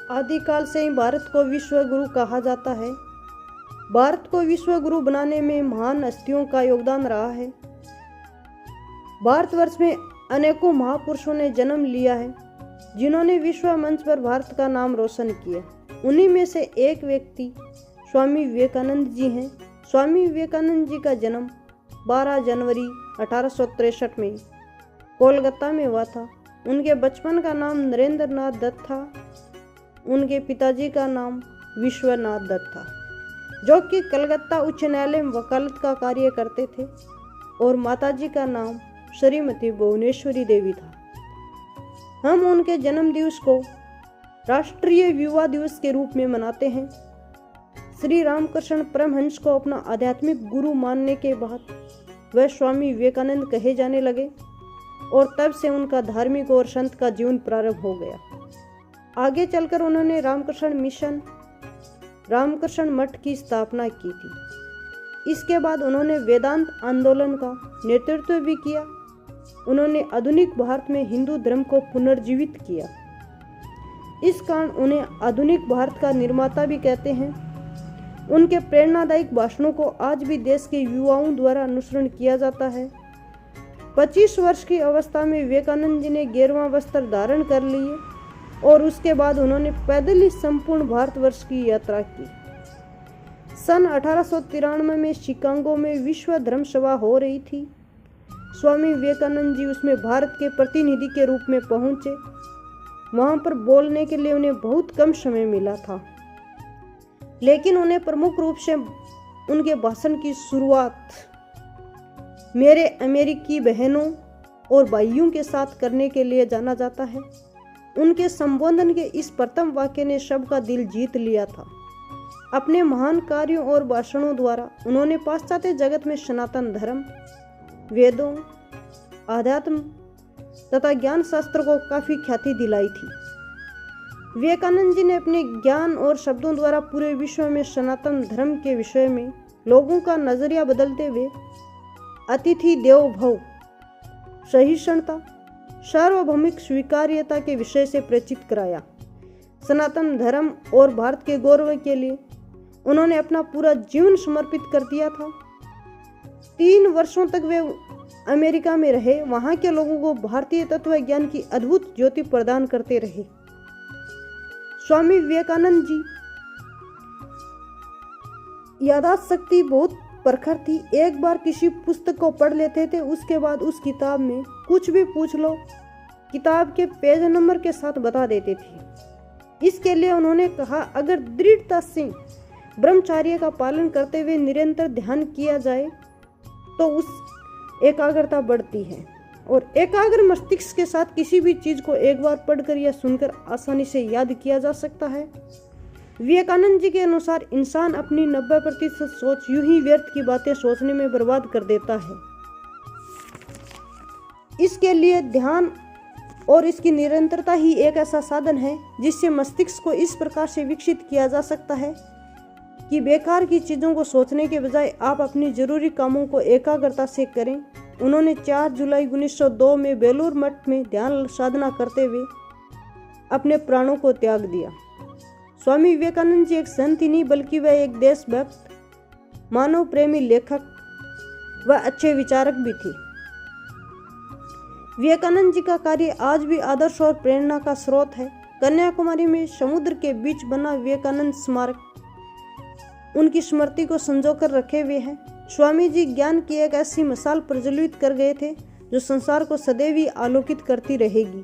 आदिकाल से ही भारत को विश्व गुरु कहा जाता है। भारत को विश्व गुरु बनाने में महान हस्तियों का योगदान रहा है। भारतवर्ष में अनेकों महापुरुषों ने जन्म लिया है, जिन्होंने विश्व मंच पर भारत का नाम रोशन किया। उन्हीं में से एक व्यक्ति स्वामी विवेकानंद जी हैं। स्वामी विवेकानंद जी का जन्म 12 जनवरी 1863 में कोलकाता में हुआ था। उनके बचपन का नाम नरेंद्र नाथ दत्त था। उनके पिताजी का नाम विश्वनाथ दत्त था, जो कि कलकत्ता उच्च न्यायालय में वकालत का कार्य करते थे, और माताजी का नाम श्रीमती भुवनेश्वरी देवी था। हम उनके जन्म दिवस को राष्ट्रीय युवा दिवस के रूप में मनाते हैं। श्री रामकृष्ण परमहंस को अपना आध्यात्मिक गुरु मानने के बाद वह स्वामी विवेकानंद कहे जाने लगे, और तब से उनका धार्मिक और संत का जीवन प्रारंभ हो गया। आगे चलकर उन्होंने रामकृष्ण मिशन, रामकृष्ण मठ की स्थापना की थी। इसके बाद उन्होंने वेदांत आंदोलन का नेतृत्व भी किया। उन्होंने आधुनिक भारत में हिंदू धर्म को पुनर्जीवित किया। इस कारण उन्हें आधुनिक भारत का निर्माता भी कहते हैं। उनके प्रेरणादायक भाषणों को आज भी देश के युवाओं द्वारा अनुसरण किया जाता है। 25 वर्ष की अवस्था में विवेकानंद जी ने 11वां वस्त्र धारण कर लिए, और उसके बाद उन्होंने पैदल ही संपूर्ण भारतवर्ष की यात्रा की। सन 1893 में शिकागो में विश्व धर्म सभा हो रही थी। स्वामी विवेकानंद जी उसमें भारत के प्रतिनिधि के रूप में पहुंचे। वहां पर बोलने के लिए उन्हें बहुत कम समय मिला था, लेकिन उन्हें प्रमुख रूप से उनके भाषण की शुरुआत मेरे अमेरिकी बहनों और भाइयों के साथ करने के लिए जाना जाता है। उनके संबोधन के इस प्रथम वाक्य ने सबका दिल जीत लिया था। अपने महान कार्यों और भाषणों द्वारा उन्होंने पाश्चात्य जगत में सनातन धर्म, वेदों, आध्यात्म तथा ज्ञान शास्त्र को काफी ख्याति दिलाई थी। विवेकानंद जी ने अपने ज्ञान और शब्दों द्वारा पूरे विश्व में सनातन धर्म के विषय में लोगों का नजरिया बदलते हुए अतिथि देवो भव, सहिष्णुता, सार्वभौमिक स्वीकार्यता के विषय से परिचित कराया। सनातन धर्म और भारत के गौरव के लिए उन्होंने अपना पूरा जीवन समर्पित कर दिया था। 3 वर्षों तक वे अमेरिका में रहे। वहां के लोगों को भारतीय तत्व ज्ञान की अद्भुत ज्योति प्रदान करते रहे। स्वामी विवेकानंद जी याददाश्त शक्ति बहुत प्रखर थी। एक बार किसी पुस्तक को पढ़ लेते थे, उसके बाद उस किताब में कुछ भी पूछ लो, किताब के पेज नंबर के साथ बता देते थे। इसके लिए उन्होंने कहा, अगर दृढ़ता से ब्रह्मचर्य का पालन करते हुए निरंतर ध्यान किया जाए तो उस एकाग्रता बढ़ती है, और एकाग्र मस्तिष्क के साथ किसी भी चीज को एक बार पढ़कर या सुनकर आसानी से याद किया जा सकता है। विवेकानंद जी के अनुसार इंसान अपनी 90% सोच यूं ही व्यर्थ की बातें सोचने में बर्बाद कर देता है। इसके लिए ध्यान और इसकी निरंतरता ही एक ऐसा साधन है जिससे मस्तिष्क को इस प्रकार से विकसित किया जा सकता है कि बेकार की चीज़ों को सोचने के बजाय आप अपनी जरूरी कामों को एकाग्रता से करें। उन्होंने 4 जुलाई 1902 में बेलूर मठ में ध्यान साधना करते हुए अपने प्राणों को त्याग दिया। स्वामी विवेकानंद जी एक संत ही नहीं, बल्कि वह एक देशभक्त, मानव प्रेमी लेखक व अच्छे विचारक भी थे। विवेकानंद जी का कार्य आज भी आदर्श और प्रेरणा का स्रोत है। कन्याकुमारी में समुद्र के बीच बना विवेकानंद स्मारक उनकी स्मृति को संजोकर रखे हुए है। स्वामी जी ज्ञान की एक ऐसी मिसाल प्रज्वलित कर गए थे जो संसार को सदैव ही आलोकित करती रहेगी।